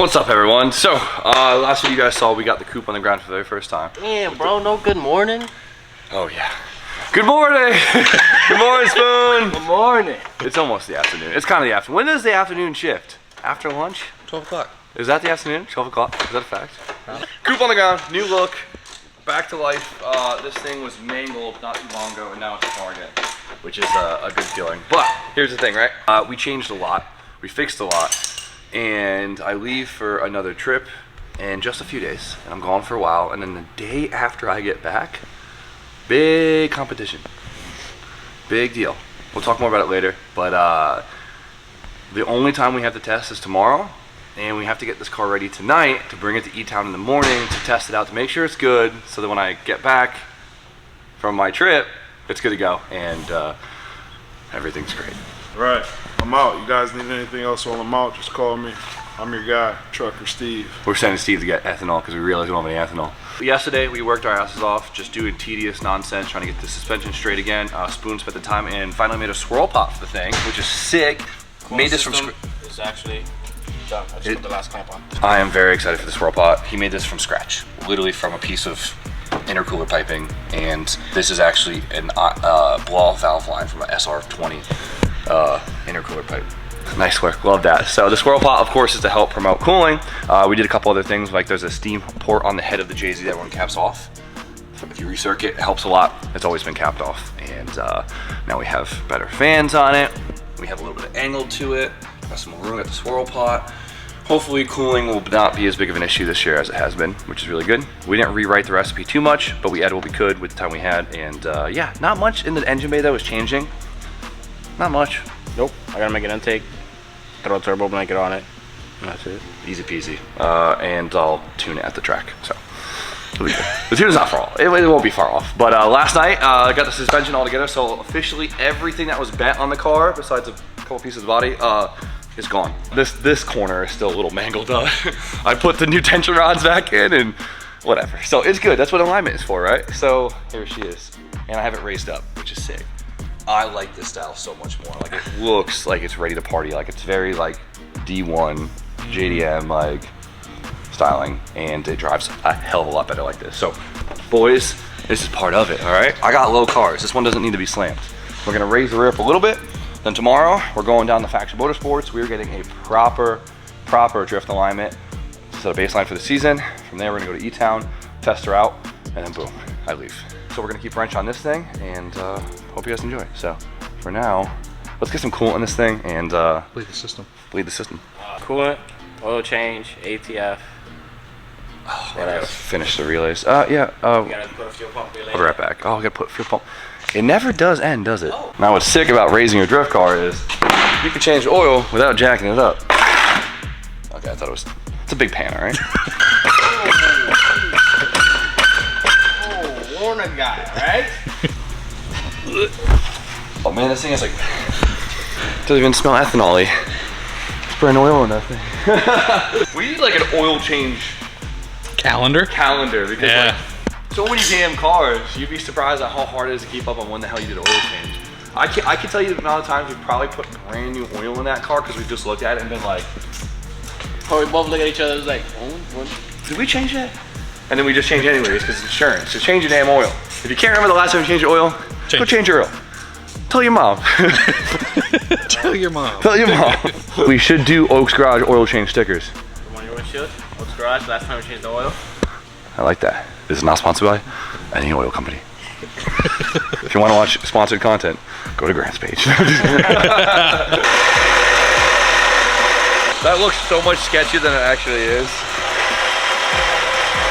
What's up, everyone? So, last video you guys saw, we got the coupe on the ground for the very first time. Damn, bro, no good morning. Oh, yeah. Good morning! Good morning, Spoon! Good morning. It's almost the afternoon. It's kind of the afternoon. When does the afternoon shift? After lunch? 12 o'clock. Is that the afternoon? 12 o'clock? Is that a fact? No. Coupe on the ground, new look, back to life. This thing was mangled not too long ago, and now it's a car again, which is a good feeling. But here's the thing, right? We changed a lot. We fixed a lot. And I leave for another trip in just a few days, and I'm gone for a while, and then the day after I get back, big competition, big deal. We'll talk more about it later, but the only time we have to test is tomorrow, and we have to get this car ready tonight to bring it to E-Town in the morning to test it out to make sure it's good, so that when I get back from my trip, it's good to go, and everything's great. Right, I'm out. You guys need anything else while I'm out, just call me. I'm your guy, Trucker Steve. We're sending Steve to get ethanol because we realized we don't have any ethanol. Yesterday, we worked our asses off just doing tedious nonsense, trying to get the suspension straight again. Spoon spent the time and finally made a swirl pot for the thing, which is sick. Made this from scratch. It's actually done. I just put the last clamp on. I am very excited for the swirl pot. He made this from scratch, literally from a piece of intercooler piping, and this is actually an blow-off valve line from an SR20 intercooler pipe. Nice work, love that. So the swirl pot, of course, is to help promote cooling. We did a couple other things, like there's a steam port on the head of the JZ that everyone caps off. If you recircuit, it helps a lot. It's always been capped off, and now we have better fans on it. We have a little bit of angle to it. Got some more room at the swirl pot. Hopefully cooling will not be as big of an issue this year as it has been, which is really good. We didn't rewrite the recipe too much, but we added what we could with the time we had, and yeah, not much in the engine bay that was changing. Not much. Nope. I gotta make an intake, throw a turbo blanket on it, and that's it. Easy peasy. And I'll tune it at the track. So it'll be good. The tune's not far off. It won't be far off. But last night, I got the suspension all together. So officially everything that was bent on the car, besides a couple pieces of the body, is gone. This corner is still a little mangled up. I put the new tension rods back in and whatever. So it's good. That's what alignment is for, right? So here she is. And I have it raised up, which is sick. I like this style so much more. Like, it looks like it's ready to party. Like, it's very like D1 JDM like styling, and it drives a hell of a lot better like this. So boys, this is part of it. All right, I got low cars. This one doesn't need to be slammed. We're gonna raise the rear up a little bit. Then tomorrow we're going down the Faction Motorsports. We're getting a proper drift alignment, set a baseline for the season. From there we're gonna go to E-Town, test her out, and then boom, I leave. So we're gonna keep wrench on this thing, and hope you guys enjoy. So for now, let's get some coolant in this thing and Bleed the system. bleed the system. Coolant, oil change, ATF. Oh, I gotta finish the relays. Yeah. You gotta put a fuel pump relay. I'll be right back. Oh, I gotta put fuel pump. It never does end, does it? Oh. Now what's sick about raising your drift car is you can change oil without jacking it up. Okay, I thought it was. It's a big pan, all right? Warner guy, right? Oh man, this thing is like, doesn't even smell ethanol-y. Spraying oil in that thing. We need like an oil change calendar because like, so many damn cars, you'd be surprised at how hard it is to keep up on when the hell you did an oil change. I can tell you the amount of times we probably put brand new oil in that car because we just looked at it and been like, Or we both look at each other like, oh, what? Did we change that? And then we just change it anyways because it's insurance. So change your damn oil. If you can't remember the last time you changed your oil, go change your oil. Tell your mom. Tell your mom. Tell your mom. We should do Oaks Garage oil change stickers. You want your windshield? Oaks Garage, last time we changed the oil. I like that. This is not sponsored by any oil company. If you want to watch sponsored content, go to Grant's page. That looks so much sketchier than it actually is.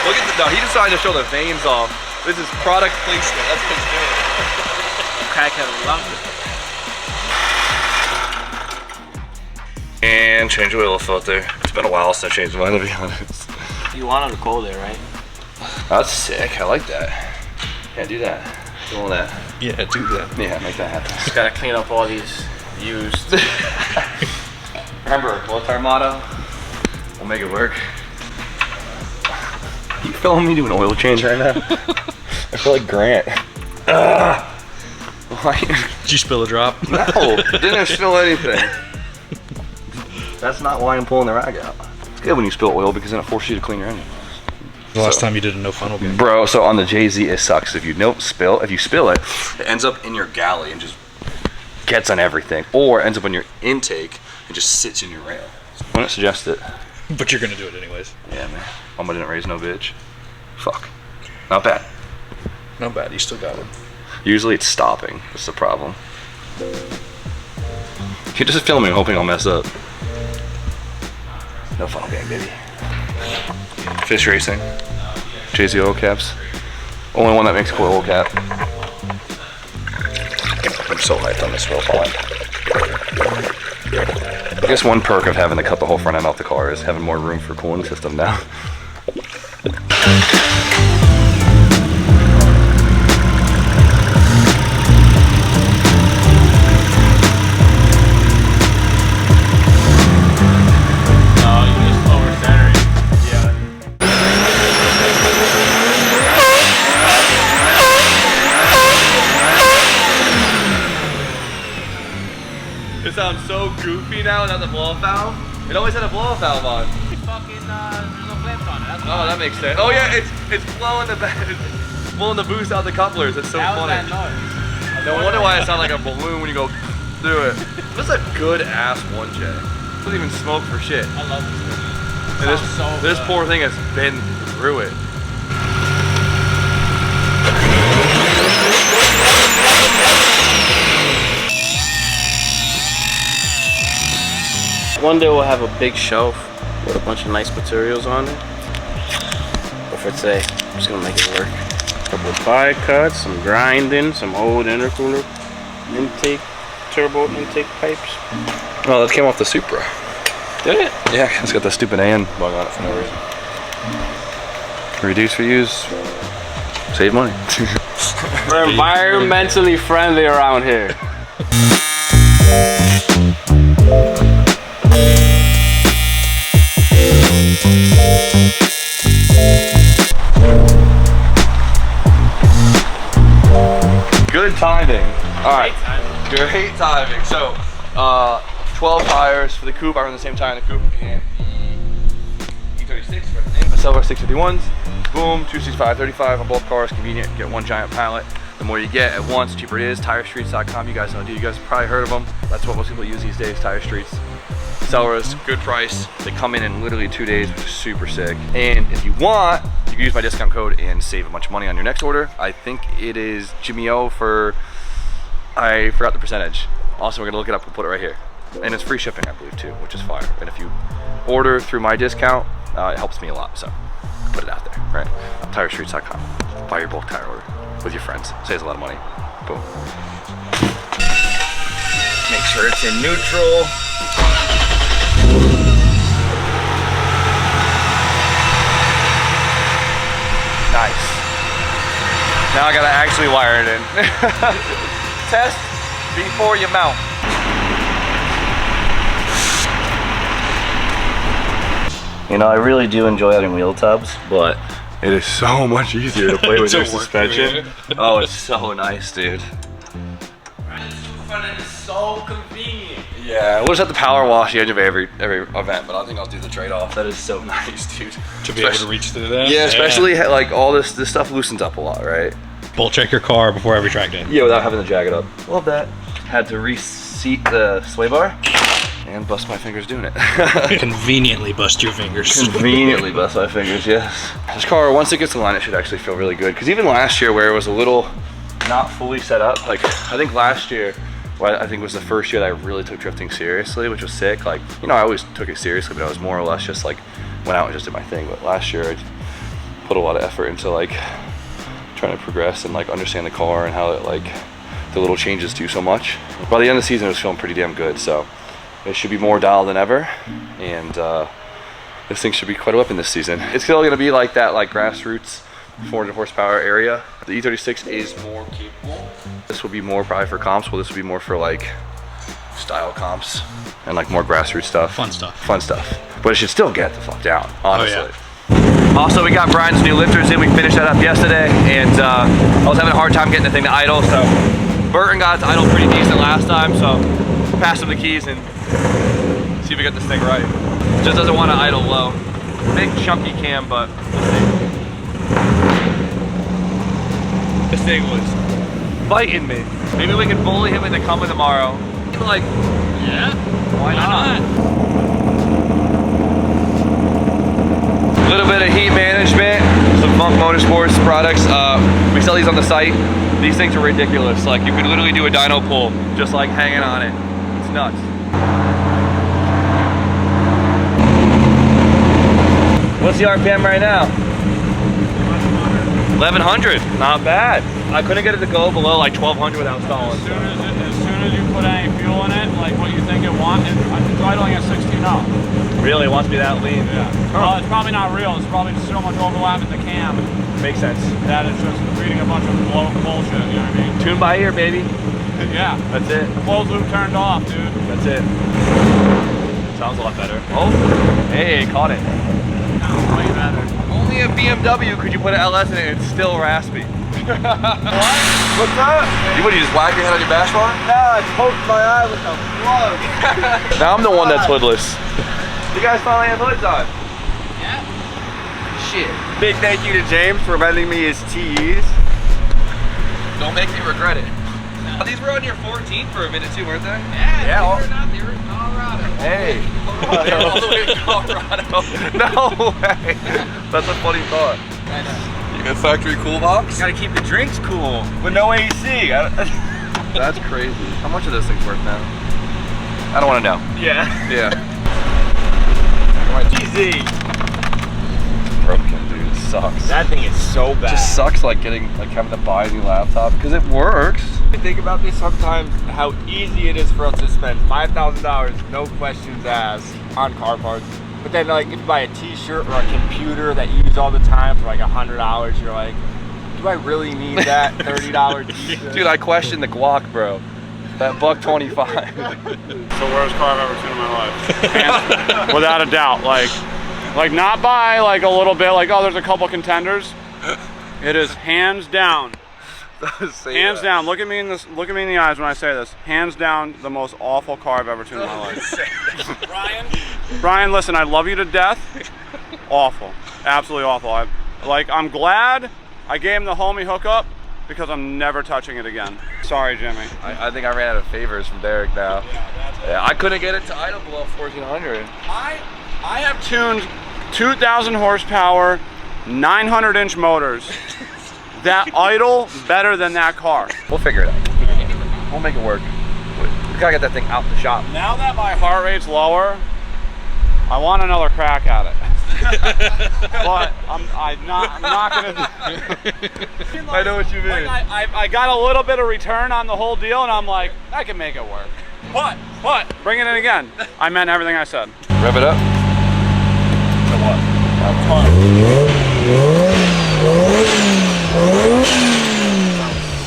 Look at the, no, he decided to show the veins off. This is product placement, that's what he's doing. Crackhead loves it. And change the oil filter. It's been a while since I changed mine, to be honest. You want them to cool there, right? That's sick, I like that. Yeah, do that. Do all that. Yeah, do that. Yeah, make that happen. Just gotta clean up all these used. Remember, what's our motto? We'll make it work. You filming me doing oil change right now? I feel like Grant. Why? Did you spill a drop? No, didn't spill anything. That's not why I'm pulling the rag out. It's good when you spill oil because then it forces you to clean your engine. The last time you did a no funnel game. Bro, so on the JZ it sucks. If you spill it, it ends up in your galley and just gets on everything. Or it ends up on your intake and just sits in your rail. Wouldn't suggest it. But you're gonna do it anyways. Yeah, man. Mama didn't raise no bitch. Fuck. Not bad. Not bad, you still got one. Usually it's stopping. That's the problem. You're just filming hoping I'll mess up. No funnel game, baby. Fish racing. JZ oil caps. Only one that makes a cool oil cap. I'm so hyped on this roll pond. I guess one perk of having to cut the whole front end off the car is having more room for cooling system now. It sounds so goofy now without the blow-off valve. It always had a blow-off valve on. It's fucking, there's no clamps on it. That's Oh, that makes sense. Oh yeah, it's blowing the boost out the couplers. It's so funny. That noise. No wonder why it sounds like a balloon when you go through it. This is a good ass 1J. Doesn't even smoke for shit. I love this thing. And this So poor thing has been through it. One day we'll have a big shelf with a bunch of nice materials on it. But for today, I'm just gonna make it work. A couple of bi-cuts, some grinding, some old intercooler intake, turbo intake pipes. Oh, that came off the Supra. Did it? Yeah, it's got the stupid AN bug on it for no reason. Reduce, reuse, save money. We're environmentally friendly around here. Good timing. All right, great timing. So, 12 tires for the coupe. I run the same tire in the coupe and the E36. I sell our 651s. Boom, 265, 35 on both cars. Convenient. Get one giant pallet. The more you get at once, the cheaper it is. TireStreets.com. You guys know, you guys have probably heard of them. That's what most people use these days. Tire Streets. Sellers, good price. They come in literally 2 days, which is super sick. And if you want, you can use my discount code and save a bunch of money on your next order. I think it is Jimmy O for, I forgot the percentage. Also, we're gonna look it up, we'll put it right here. And it's free shipping, I believe, too, which is fire. And if you order through my discount, it helps me a lot, so put it out there, right? TireStreets.com. Buy your bulk tire order with your friends. Saves a lot of money. Boom. Make sure it's in neutral. Nice. Now I gotta actually wire it in. Test before you mount. You know, I really do enjoy having wheel tubs, but it is so much easier to play with your suspension. Oh, it's so nice, dude. Front end is so convenient. Yeah, we'll just have to power wash the edge of every event, but I think I'll do the trade-off. That is so nice, dude. To be able to reach through that? Yeah, especially like all this stuff loosens up a lot, right? Bolt check your car before every track day. Yeah, without having to jag it up. Love that. Had to reseat the sway bar and bust my fingers doing it. Conveniently bust your fingers. Conveniently bust my fingers, yes. This car, once it gets in line, it should actually feel really good. Because even last year where it was a little not fully set up, like I think last year, well, I think was the first year that I really took drifting seriously, which was sick. Like, you know, I always took it seriously, but I was more or less just like, went out and just did my thing. But last year I put a lot of effort into like trying to progress and like understand the car and how it like, the little changes do so much. By the end of the season, it was feeling pretty damn good. So it should be more dialed than ever. And this thing should be quite a weapon this season. It's still gonna be like that, like grassroots 400 horsepower area. The E36 is more capable. This will be more probably for comps, well this will be more for like style comps and like more grassroots stuff. Fun stuff. Fun stuff. But it should still get the fuck down, honestly. Oh, yeah. Also, we got Brian's new lifters in. We finished that up yesterday, and I was having a hard time getting the thing to idle, so Burton got it to idle pretty decent last time, so passed him the keys and see if we get this thing right. Just doesn't want to idle low. Big chunky cam, but we'll see. This thing was biting me. Maybe we can bully him into coming tomorrow. He'd be like, yeah, why not? A little bit of heat management, some Funk Motorsports products. We sell these on the site. These things are ridiculous. Like you could literally do a dyno pull just like hanging on it. It's nuts. What's the RPM right now? 1100. Not bad. I couldn't get it to go below like 1200 without stalling. As soon as you put any fuel in it, like what you think it wants, it's idling at 16 now. Really wants to be that lean. Yeah. Well, it's probably not real. It's probably just so much overlap in the cam. Makes sense. That it's just reading a bunch of bullshit, you know what I mean? Tune by ear, baby. Yeah. That's it. Closed loop turned off, dude. That's it. Sounds a lot better. Oh, hey, caught it. Way better. Only a BMW could you put an LS in it and it's still raspy. What? What's that? What, you just whack your head on your bash bar? No, it's poked my eye with a plug. Now I'm the one that's hoodless. You guys finally have hoods on. Yeah. Shit. Big thank you to James for lending me his TEs. Don't make me regret it. No. These were on your 14 for a minute too, weren't they? Yeah, Yeah. believe it or not, they were in Colorado. Hey. They're all the way to Colorado. No way. That's a funny thought. I know. You got factory cool box? Gotta keep the drinks cool with no AC. That's crazy. How much are those things worth now? I don't want to know. Yeah. Yeah. Easy. Broken, dude. It sucks. That thing is so bad. Just sucks like having to buy a new laptop because it works. I think about this sometimes, how easy it is for us to spend $5,000, no questions asked, on car parts. But then, like, if you buy a T-shirt or a computer that you use all the time for like $100, you're like, do I really need that $30 T-shirt? Dude, I question the guac, bro. That $1.25. So worst car I've ever seen in my life. Hands, without a doubt. Like not by like a little bit, like, oh, there's a couple contenders. It is hands down. Hands down. Look at me in the eyes when I say this. Hands down, the most awful car I've ever seen in my life. Brian, listen, I love you to death. Awful. Absolutely awful. I'm glad I gave him the homie hookup because I'm never touching it again. Sorry, Jimmy. I think I ran out of favors from Derek now. Yeah, I couldn't get it to idle below 1400. I have tuned 2,000 horsepower, 900-inch motors that idle better than that car. We'll figure it out. We'll make it work. We gotta get that thing out the shop. Now that my heart rate's lower, I want another crack at it. But I'm not gonna. I know what you mean. Like I got a little bit of return on the whole deal, and I'm like, I can make it work. But bring it in again. I meant everything I said. Rev it up. So what?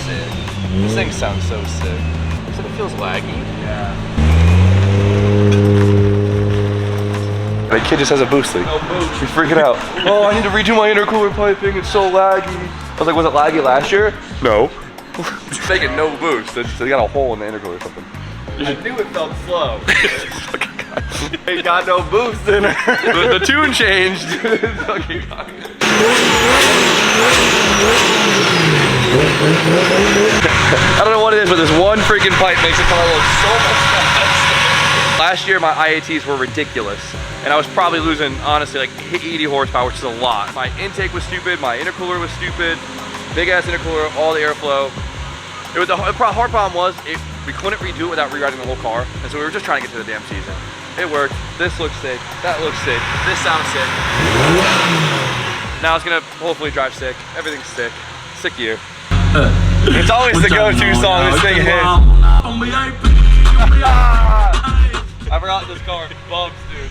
Sick. This thing sounds so sick. So it feels laggy. Yeah. My kid just has a boost leak. No boost. He's freaking out. Oh, I need to redo my intercooler piping. It's so laggy. I was like, was it laggy last year? No. It's making no boost. They got a hole in the intercooler or something. I knew it felt slow. It got no boost in it. The tune changed. I don't know what it is, but this one freaking pipe makes the car look so much faster. Last year, my IATs were ridiculous, and I was probably losing, honestly, like 80 horsepower, which is a lot. My intake was stupid, my intercooler was stupid, big ass intercooler, all the airflow. The hard problem was we couldn't redo it without rewriting the whole car, and so we were just trying to get to the damn season. It worked. This looks sick. That looks sick. This sounds sick. Now it's gonna hopefully drive sick. Everything's sick. Sick year. It's always the go-to song. This thing hits. I forgot this car bumps, dude.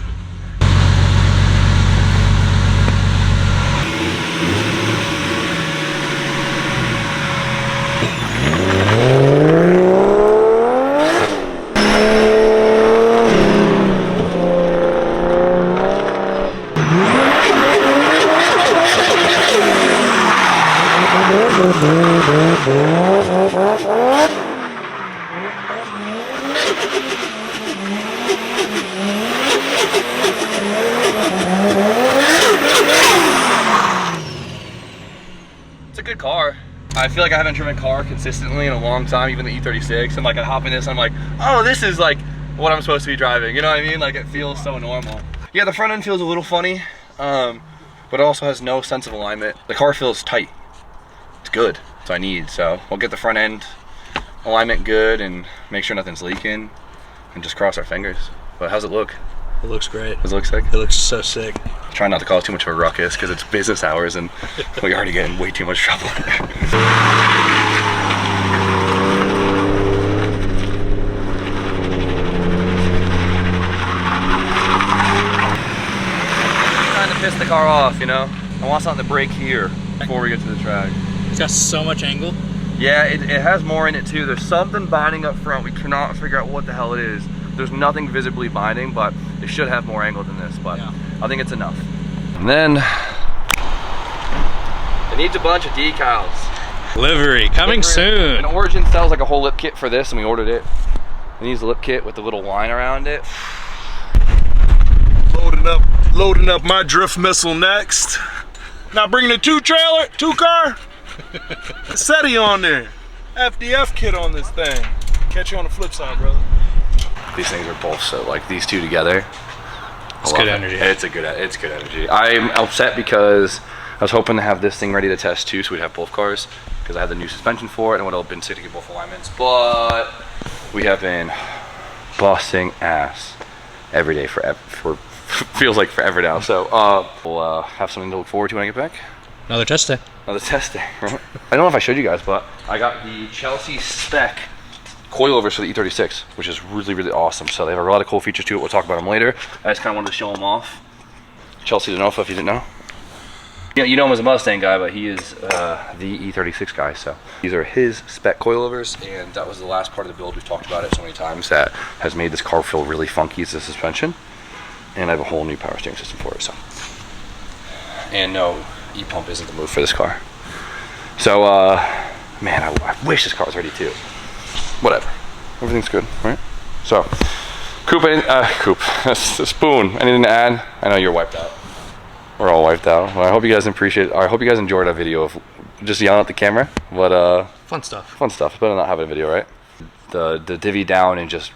It's a good car. I feel like I haven't driven a car consistently in a long time, even the E36. And like I hop in this, I'm like, oh, this is like what I'm supposed to be driving. You know what I mean? Like it feels so normal. Yeah, the front end feels a little funny, but it also has no sense of alignment. The car feels tight. It's good. That's what I need. So we'll get the front end alignment good and make sure nothing's leaking and just cross our fingers. But how's it look? It looks great. Does it look sick? It looks so sick. Try not to cause too much of a ruckus because it's business hours and we already get in way too much trouble. Trying to piss the car off, you know? I want something to break here before we get to the track. It's got so much angle. Yeah, it has more in it too. There's something binding up front. We cannot figure out what the hell it is. There's nothing visibly binding, but it should have more angle than this, but yeah. I think it's enough. And then, it needs a bunch of decals. Livery, coming soon. And Origin sells like a whole lip kit for this, and we ordered it. It needs a lip kit with the little line around it. Loading up my drift missile next. Not bringing a two car. SETI on there. FDF kit on this thing. Catch you on the flip side, brother. These things are both so, like these two together. It's good energy. It's good energy. I'm upset because I was hoping to have this thing ready to test too, so we'd have both cars, because I had the new suspension for it and it would have been sick to get both alignments. But we have been busting ass every day for feels like forever now. So we'll have something to look forward to when I get back. Another test day. Another test day, right? I don't know if I showed you guys, but I got the Chelsea spec coilovers for the E36, which is really, really awesome. So they have a lot of cool features to it. We'll talk about them later. I just kind of wanted to show them off. Chelsea DeNofa, if you didn't know. Yeah, you know him as a Mustang guy, but he is the E36 guy. So these are his spec coilovers, and that was the last part of the build. We've talked about it so many times that has made this car feel really funky as a suspension. And I have a whole new power steering system for it. So, and no, E-pump isn't the move for this car. So, man, I wish this car was ready too. Whatever, everything's good, right? So, coupe, spoon, anything to add? I know you're wiped out. We're all wiped out. Well, I hope you guys appreciate, I hope you guys enjoyed our video of just yelling at the camera, but fun stuff. Fun stuff, better not have a video, right? The divvy down and just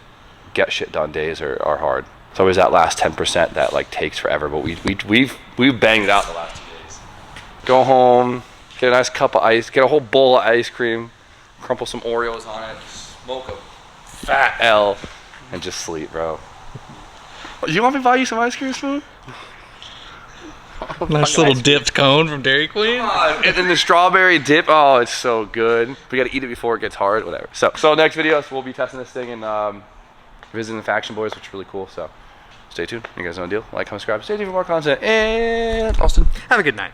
get shit done days are hard. It's always that last 10% that like takes forever, but we've banged it out the last 2 days. Go home, get a nice cup of ice, get a whole bowl of ice cream, crumple some Oreos on it, smoke a fat L, and just sleep, bro. You want me to buy you some ice cream, Spoon? Nice little dipped cone from Dairy Queen. And then the strawberry dip, oh, it's so good. We gotta eat it before it gets hard, whatever. So next video, we'll be testing this thing and visiting the Faction Boys, which is really cool. So stay tuned. You guys know the deal. Like, comment, subscribe. Stay tuned for more content. And Austin, Have a good night.